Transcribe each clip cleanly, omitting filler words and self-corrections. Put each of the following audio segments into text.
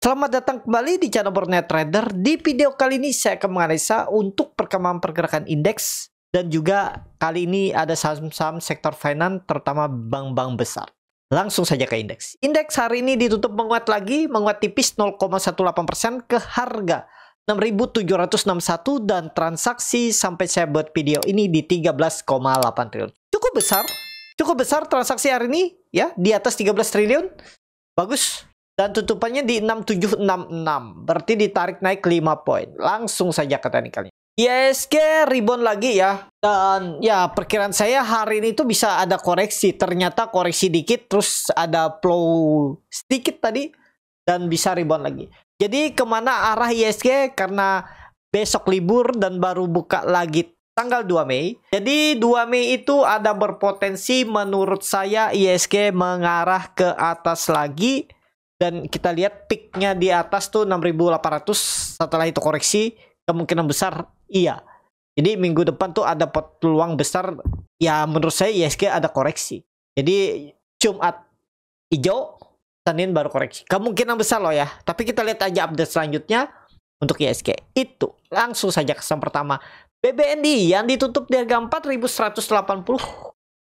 Selamat datang kembali di channel Borneo Trader. Di video kali ini saya akan menganalisa untuk perkembangan pergerakan indeks dan juga kali ini ada saham-saham sektor finance terutama bank-bank besar. Langsung saja ke indeks. Indeks hari ini ditutup menguat lagi, menguat tipis 0,18% ke harga 6.761 dan transaksi sampai saya buat video ini di 13,8 triliun. Cukup besar transaksi hari ini ya, di atas 13 triliun. Bagus. Dan tutupannya di 6766. Berarti ditarik naik 5 poin. Langsung saja ke teknikalnya. IHSG rebound lagi ya. Dan ya perkiraan saya hari ini tuh bisa ada koreksi. Ternyata koreksi dikit. Terus ada flow sedikit tadi. Dan bisa rebound lagi. Jadi kemana arah IHSG? Karena besok libur dan baru buka lagi tanggal 2 Mei. Jadi 2 Mei itu ada berpotensi menurut saya IHSG mengarah ke atas lagi. Dan kita lihat peaknya di atas tuh 6.800. Setelah itu koreksi, kemungkinan besar iya. Jadi minggu depan tuh ada peluang besar. Ya menurut saya IHSG ada koreksi. Jadi Jumat hijau, Senin baru koreksi. Kemungkinan besar loh ya. Tapi kita lihat aja update selanjutnya untuk IHSG. Itu langsung saja ke saham pertama. BBNI yang ditutup di harga 4.180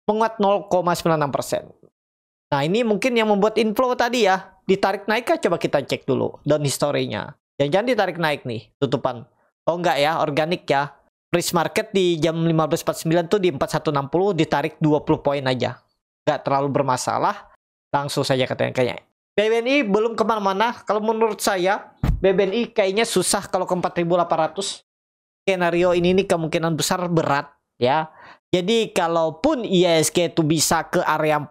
menguat 0,96%. Nah ini mungkin yang membuat inflow tadi ya. Ditarik naik kah? Coba kita cek dulu down historinya. Jangan ditarik naik nih tutupan. Oh enggak ya, organik ya. Risk market di jam 15.49 tuh di 4160 ditarik 20 poin aja. Enggak terlalu bermasalah. Langsung saja ke tekniknya. BBNI belum kemana-mana. Kalau menurut saya BBNI kayaknya susah kalau ke 4.800. Skenario ini nih kemungkinan besar berat ya. Jadi kalaupun IHSG itu bisa ke area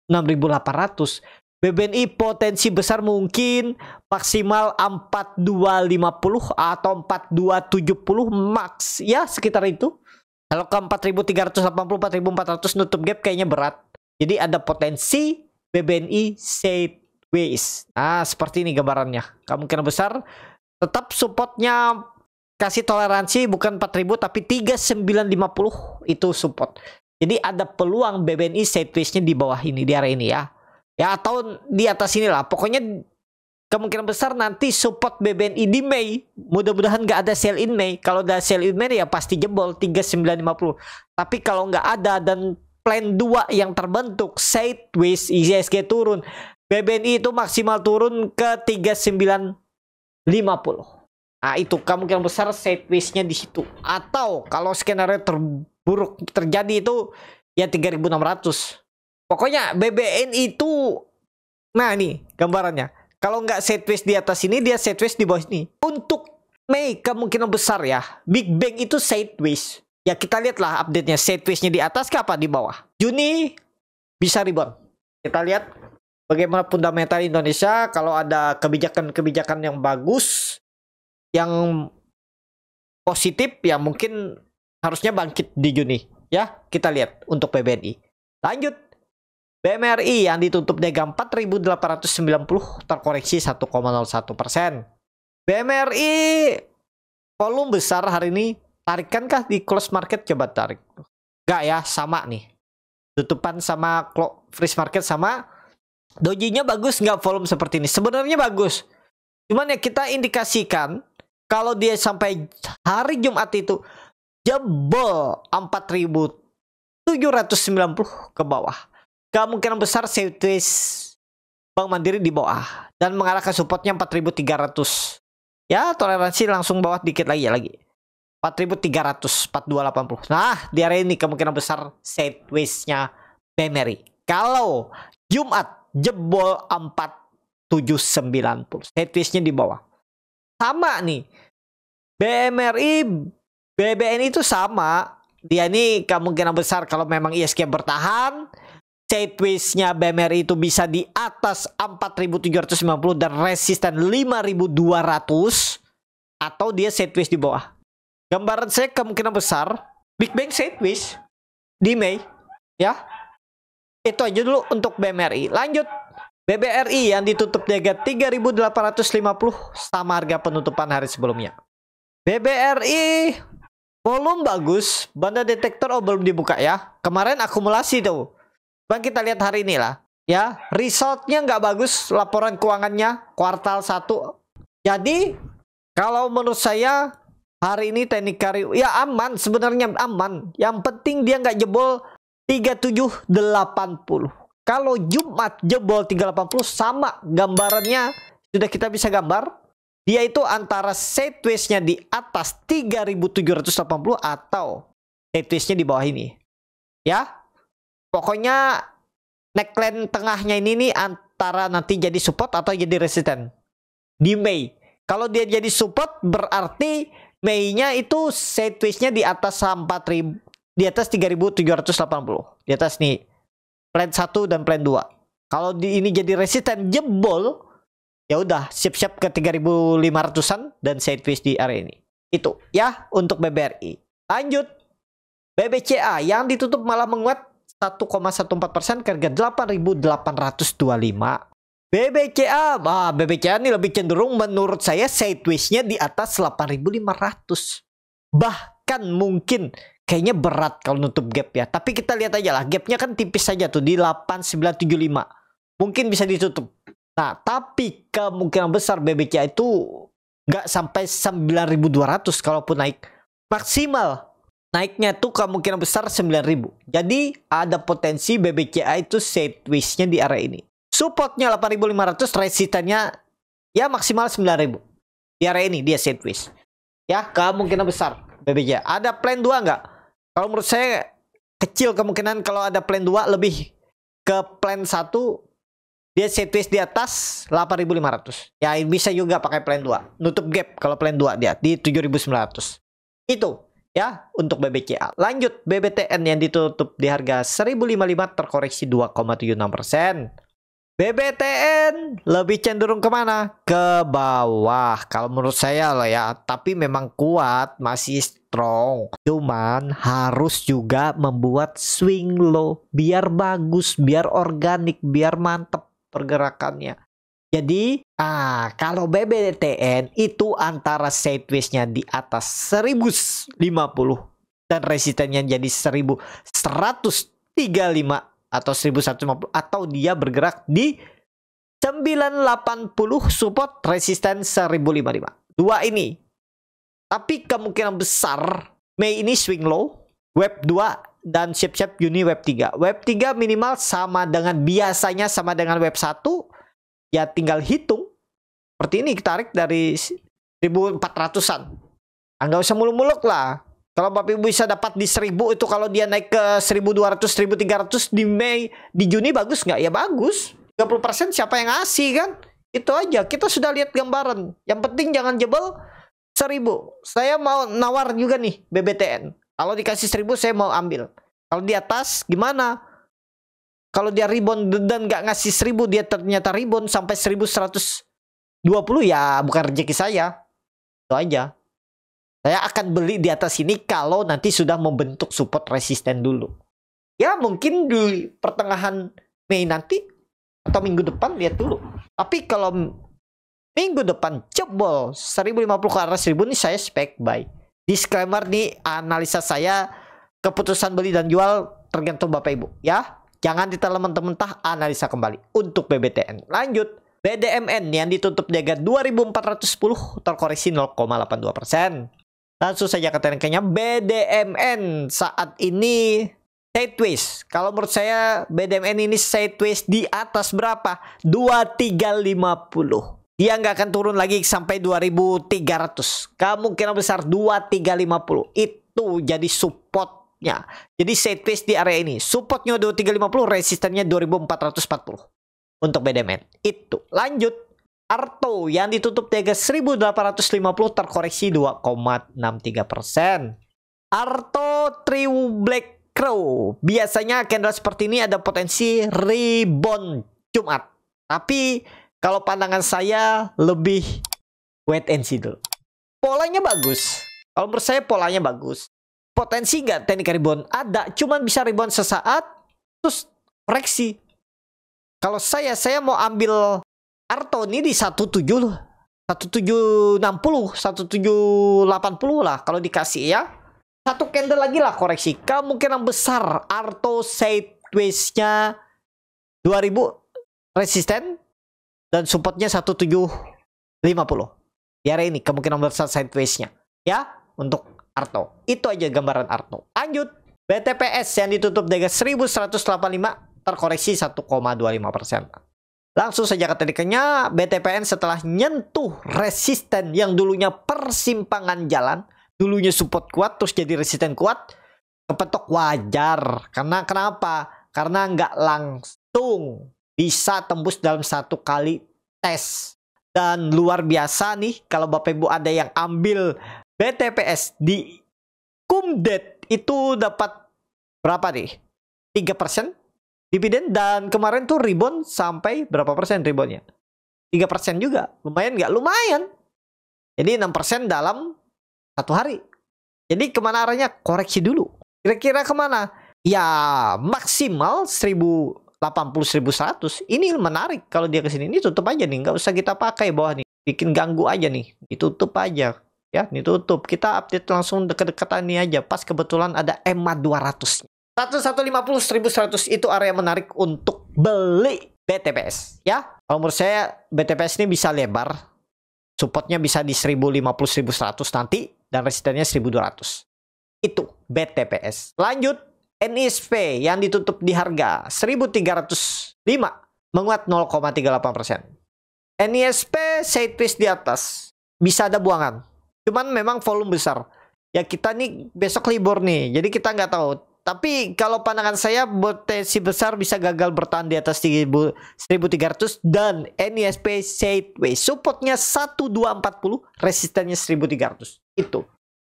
6.800, BBNI potensi besar mungkin maksimal 4250 atau 4270 max ya, sekitar itu. Kalau ke 4380 4400 nutup gap kayaknya berat. Jadi ada potensi BBNI sideways. Nah seperti ini gambarannya. Kemungkinan besar tetap supportnya kasih toleransi bukan 4000 tapi 3950 itu support. Jadi ada peluang BBNI sideways-nya di bawah ini, di area ini ya. Ya atau di atas inilah. Pokoknya kemungkinan besar nanti support BBNI di Mei. Mudah-mudahan nggak ada sell in Mei. Kalau ada sell in Mei ya pasti jebol 3950. Tapi kalau nggak ada dan plan 2 yang terbentuk sideways IHSG turun, BBNI itu maksimal turun ke 3950. Nah itu kemungkinan besar sideways-nya di situ. Atau kalau skenario terburuk terjadi itu ya 3600. Pokoknya BBNI itu, nah ini gambarannya. Kalau nggak sideways di atas ini, dia sideways di bawah ini. Untuk Mei kemungkinan besar ya, Big Bang itu sideways. Ya kita lihatlah update-nya, sideways-nya di atas ke apa di bawah. Juni bisa rebound. Kita lihat bagaimana fundamental Indonesia. Kalau ada kebijakan-kebijakan yang bagus, yang positif, ya mungkin harusnya bangkit di Juni. Ya kita lihat untuk BBNI. Lanjut. BMRI yang ditutup di harga 4.890 terkoreksi 1,01%. BMRI volume besar hari ini. Tarikankah di close market? Coba tarik. Enggak ya, sama nih. Tutupan sama freeze market sama. Dojinya bagus nggak volume seperti ini? Sebenarnya bagus. Cuman ya kita indikasikan kalau dia sampai hari Jumat itu jebol 4.790 ke bawah. Kemungkinan besar sideways Bank Mandiri di bawah dan mengarah ke supportnya 4.300. Ya, toleransi langsung bawah dikit lagi ya lagi. 4.300, 4280. Nah, di area ini kemungkinan besar sideways-nya BMRI. Kalau Jumat jebol 4790, sideways-nya di bawah. Sama nih. BMRI, BBNI itu sama. Dia ini kemungkinan besar kalau memang IHSG bertahan, sideways-nya BMRI itu bisa di atas 4.790 dan resisten 5.200 atau dia sideways di bawah. Gambaran saya kemungkinan besar Big Bang sideways di Mei ya. Itu aja dulu untuk BMRI. Lanjut BBRI yang ditutup di harga 3.850 sama harga penutupan hari sebelumnya. BBRI volume bagus, banda detektor belum dibuka ya. Kemarin akumulasi tuh. Bang kita lihat hari ini lah. Ya, resultnya nggak bagus laporan keuangannya kuartal 1. Jadi kalau menurut saya hari ini teknik Kari ya aman, sebenarnya aman. Yang penting dia nggak jebol 3780. Kalau Jumat jebol 380 sama gambarannya sudah kita bisa gambar. Dia itu antara sideways-nya di atas 3780 atau sideways-nya di bawah ini. Ya. Pokoknya neckline tengahnya ini nih antara nanti jadi support atau jadi resisten di Mei. Kalau dia jadi support berarti Mei-nya itu sideways-nya di atas 4000, di atas 3780. Di atas nih plan 1 dan plan 2. Kalau di ini jadi resisten jebol, ya udah siap-siap ke 3500-an dan sideways di area ini. Itu ya untuk BBRI. Lanjut. BBCA yang ditutup malah menguat 1,14% ke harga 8.825. BBCA, BBCA ini lebih cenderung menurut saya sideways-nya di atas 8.500. Bahkan mungkin kayaknya berat kalau nutup gap ya. Tapi kita lihat aja lah, gapnya kan tipis saja tuh di 8.975. Mungkin bisa ditutup. Nah, tapi kemungkinan besar BBCA itu nggak sampai 9.200 kalaupun naik. Maksimal naiknya tuh kemungkinan besar 9.000. Jadi ada potensi BBCA itu sideways-nya di area ini. Supportnya 8.500, resistannya ya maksimal 9.000. Di area ini dia sideways. Ya kemungkinan besar BBCA. Ada plan 2 nggak? Kalau menurut saya kecil kemungkinan kalau ada plan 2, lebih ke plan 1 dia sideways di atas 8.500. Ya bisa juga pakai plan 2. Nutup gap kalau plan 2 dia di 7.900. Itu ya untuk BBCA. Lanjut BBTN yang ditutup di harga 1055 terkoreksi 2,76%. BBTN lebih cenderung kemana? Ke bawah kalau menurut saya lah ya. Tapi memang kuat, masih strong. Cuman harus juga membuat swing low biar bagus, biar organik, biar mantep pergerakannya. Jadi, kalau BBTN itu antara sideways-nya di atas 1050 dan resistennya jadi 1135 atau 1150 atau dia bergerak di 980 support resisten 1055. Dua ini. Tapi kemungkinan besar Mei ini swing low, web 2 dan siap-siap Juni web 3. Web 3 minimal sama dengan biasanya sama dengan web 1. Ya tinggal hitung. Seperti ini kita tarik dari 1400-an. Nggak usah muluk-muluk lah. Kalau Bapak Ibu bisa dapat di 1000 itu kalau dia naik ke 1200, 1300 di Mei, di Juni bagus nggak? Ya bagus. 30% siapa yang ngasih kan? Itu aja. Kita sudah lihat gambaran. Yang penting jangan jebol 1000. Saya mau nawar juga nih BBTN. Kalau dikasih 1000 saya mau ambil. Kalau di atas gimana? Kalau dia rebound dan nggak ngasih 1000, dia ternyata rebound sampai 1120, ya bukan rezeki saya. Itu aja. Saya akan beli di atas ini kalau nanti sudah membentuk support resisten dulu. Ya mungkin di pertengahan Mei nanti atau minggu depan lihat dulu. Tapi kalau minggu depan jebol 1050 ke arah 1000 ini saya spek buy. Disclaimer nih, analisa saya, keputusan beli dan jual tergantung Bapak Ibu ya. Jangan ditelan mentah-mentah, analisa kembali untuk BBTN. Lanjut, BDMN yang ditutup di harga 2410 terkoreksi 0,82%. Langsung saja ke tekniknya, BDMN saat ini sideways. Kalau menurut saya BDMN ini sideways di atas berapa? 2350. Dia nggak akan turun lagi sampai 2300. Kemungkinan besar 2350 itu jadi supportnya. Jadi sideways di area ini. Supportnya 2350, resistennya 2440 untuk BDMN. Itu. Lanjut. Arto yang ditutup di harga 1850 terkoreksi 2,63%. Arto True Black Crow. Biasanya candle seperti ini ada potensi rebound Jumat. Tapi kalau pandangan saya lebih wait and see dulu. Polanya bagus. Kalau menurut saya polanya bagus. Potensi nggak teknik rebound? Ada. Cuman bisa rebound sesaat. Terus koreksi. Kalau saya mau ambil Arto ini di 1760, 1780 lah kalau dikasih ya. Satu candle lagi lah koreksi. Kemungkinan besar Arto sideways-nya 2000 resisten dan supportnya 1750. Di area ini kemungkinan besar sideways-nya ya untuk Arto. Itu aja gambaran Arto. Lanjut, BTPS yang ditutup dengan 1185 terkoreksi 1,25%. Langsung saja ke tadikannya, BTPN setelah nyentuh resisten yang dulunya persimpangan jalan, dulunya support kuat terus jadi resisten kuat, kepetok wajar. Karena kenapa? Karena nggak langsung bisa tembus dalam satu kali tes. Dan luar biasa nih kalau Bapak Ibu ada yang ambil BTPS di Kumdet itu dapat berapa nih? 3% dividen, dan kemarin tuh rebound sampai berapa persen reboundnya? 3% juga. Lumayan nggak? Lumayan. Jadi 6% dalam satu hari. Jadi kemana arahnya? Koreksi dulu. Kira-kira kemana? Ya maksimal 1080-1100. Ini menarik kalau dia kesini. Ini tutup aja nih, nggak usah kita pakai bawah nih, bikin ganggu aja nih, ditutup aja ya, ditutup. Kita update langsung deket-deketan ini aja, pas kebetulan ada EMA 200 1150-1100 itu area menarik untuk beli BTPS ya. Kalau menurut saya BTPS ini bisa lebar, supportnya bisa di 1050-1100 nanti, dan resistennya 1200. Itu BTPS. Lanjut, NISP yang ditutup di harga 1305 menguat 0,38%. NISP sideways di atas, bisa ada buangan, cuman memang volume besar ya. Kita nih besok libur nih, jadi kita nggak tahu. Tapi kalau pandangan saya potensi besar bisa gagal bertahan di atas 1300, dan NISP sideways, supportnya 1240, resistennya 1300. Itu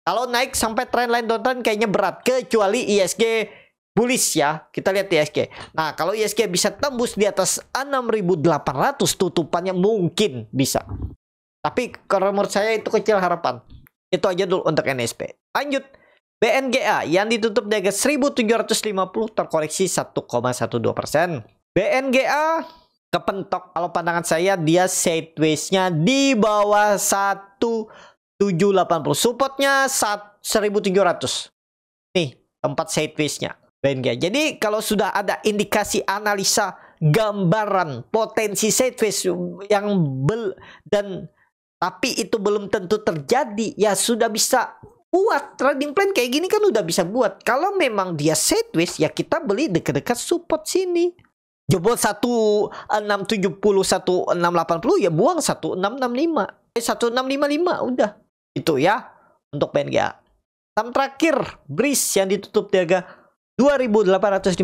kalau naik sampai trendline downtrend kayaknya berat, kecuali ISG bullish ya. Kita lihat ISG. Nah, kalau ISG bisa tembus di atas 6.800 tutupannya mungkin bisa. Tapi kalau menurut saya itu kecil harapan. Itu aja dulu untuk NSP. Lanjut, BNGA yang ditutup di harga 1.750 terkoreksi 1,12%. BNGA kepentok, kalau pandangan saya dia sideways-nya di bawah 1780, supportnya 1700. Nih tempat sideways-nya BNGA. Jadi kalau sudah ada indikasi analisa gambaran potensi sideways yang tapi itu belum tentu terjadi, ya sudah bisa buat trading plan kayak gini kan, udah bisa buat. Kalau memang dia sideways ya kita beli dekat-dekat support sini. Jebol 1670, 1680 ya buang 1665. 1655 udah. Itu ya untuk BNGA. Saham terakhir BRIS yang ditutup di harga 2.850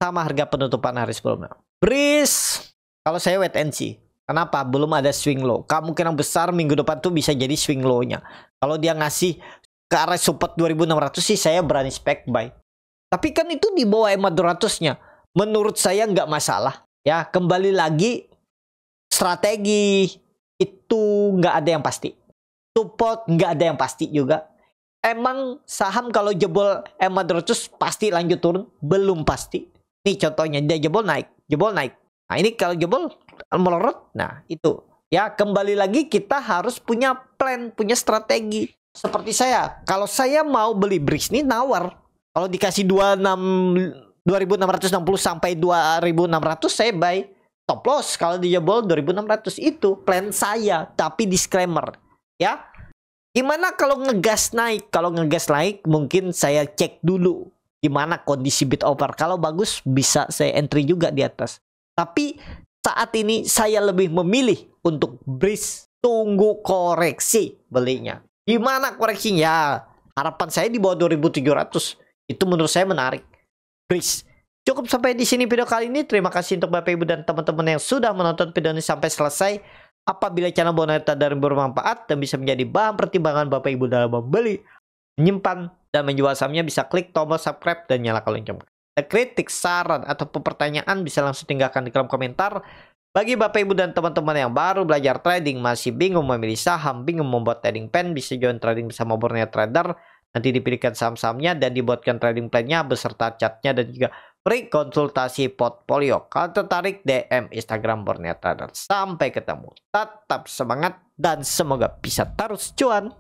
sama harga penutupan hari sebelumnya. BRIS kalau saya wait and see. Kenapa? Belum ada swing low. Kemungkinan besar minggu depan tuh bisa jadi swing low-nya. Kalau dia ngasih ke arah support 2.600 sih saya berani spek buy. Tapi kan itu di bawah EMA 200-nya. Menurut saya nggak masalah. Ya, kembali lagi strategi itu nggak ada yang pasti. Support nggak ada yang pasti juga. Emang saham kalau jebol EMA 200 pasti lanjut turun? Belum pasti. Nih contohnya, dia jebol naik, jebol naik. Nah ini kalau jebol melorot, nah itu. Ya kembali lagi kita harus punya plan, punya strategi. Seperti saya, kalau saya mau beli BRIS ini nawar. Kalau dikasih 2.660 sampai 2.600 saya buy. Stop loss kalau dijebol 2.600, itu plan saya. Tapi disclaimer ya. Gimana kalau ngegas naik? Kalau ngegas naik mungkin saya cek dulu gimana kondisi bid offer. Kalau bagus bisa saya entry juga di atas. Tapi saat ini saya lebih memilih untuk BRIS tunggu koreksi belinya. Gimana koreksinya? Harapan saya di bawah 2.700. Itu menurut saya menarik. BRIS. Cukup sampai di sini video kali ini. Terima kasih untuk Bapak Ibu dan teman-teman yang sudah menonton video ini sampai selesai. Apabila channel Boneta dari bermanfaat dan bisa menjadi bahan pertimbangan Bapak Ibu dalam membeli, menyimpan, dan menjual sahamnya, bisa klik tombol subscribe dan nyalakan lonceng. Kritik, saran, atau pertanyaan bisa langsung tinggalkan di kolom komentar. Bagi Bapak Ibu dan teman-teman yang baru belajar trading, masih bingung memilih saham, bingung membuat trading plan, bisa join trading bersama Borneo Trader. Nanti dipilihkan saham-sahamnya dan dibuatkan trading plan-nya beserta chartnya dan juga free konsultasi portfolio. Kalau tertarik, DM Instagram Borneo Trader. Sampai ketemu. Tetap semangat dan semoga bisa terus cuan.